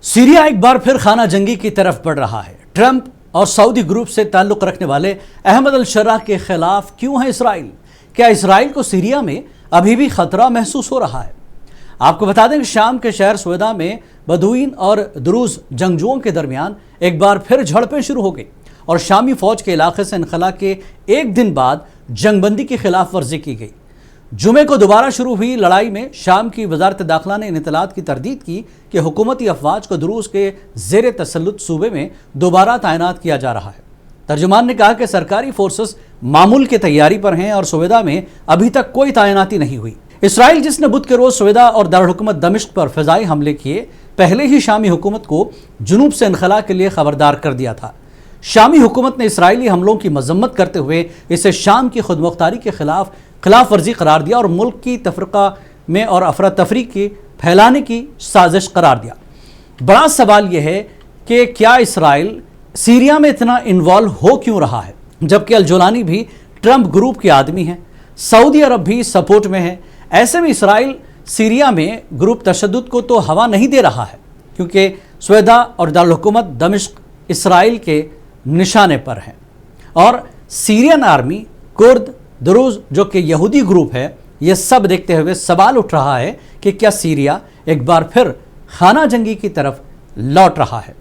Syria एक बार फिर खाना जंगी की तरफ बढ़ रहा है। ट्रंप और सऊदी ग्रुप से ताल्लुक़ रखने वाले अहमद अल-शर्राह के खिलाफ क्यों है इसराइल? क्या इसराइल को सीरिया में अभी भी खतरा महसूस हो रहा है? आपको बता दें कि शाम के शहर स्वेदा में बदूइन और दुरूज जंगजुओं के दरमियान एक बार फिर झड़पें शुरू हो गई और शामी फौज के इलाके से इनखला के एक दिन बाद जंगबंदी की खिलाफ वर्जी की गई। जुमे को दोबारा शुरू हुई लड़ाई में शाम की वजारत दाखिला ने इन इत्तलात की तरदीद की कि हुकूमती अफवाज को दुरूज के ज़ेर तसल्लुत सूबे में दोबारा तैनात किया जा रहा है। तर्जुमान ने कहा कि सरकारी फोर्सेस मामूल की तैयारी पर हैं और स्वेदा में अभी तक कोई तैनाती नहीं हुई। इसराइल जिसने बुध के रोज स्वेदा और दारुल हुकूमत दमिश्क पर फ़िज़ाई हमले किए, पहले ही शामी हुकूमत को जुनूब से इनखला के लिए खबरदार कर दिया था। शामी हुकूमत ने इसराइली हमलों की मजम्मत करते हुए इसे शाम की खुदमुख्तारी के खिलाफ वर्जी करार दिया और मुल्क की तफरका में और अफरा तफरी की फैलाने की साजिश करार दिया। बड़ा सवाल यह है कि क्या इसराइल सीरिया में इतना इन्वॉल्व हो क्यों रहा है, जबकि अल-जुलानी भी ट्रंप ग्रुप के आदमी हैं, सऊदी अरब भी सपोर्ट में है। ऐसे में इसराइल सीरिया में ग्रुप तशद्दुद को तो हवा नहीं दे रहा है, क्योंकि स्वेदा और दारुल हुकूमत दमिश्क इसराइल के निशाने पर हैं और सीरियन आर्मी, कुर्द, दुरूज जो कि यहूदी ग्रुप है, ये सब देखते हुए सवाल उठ रहा है कि क्या सीरिया एक बार फिर खाना जंगी की तरफ लौट रहा है।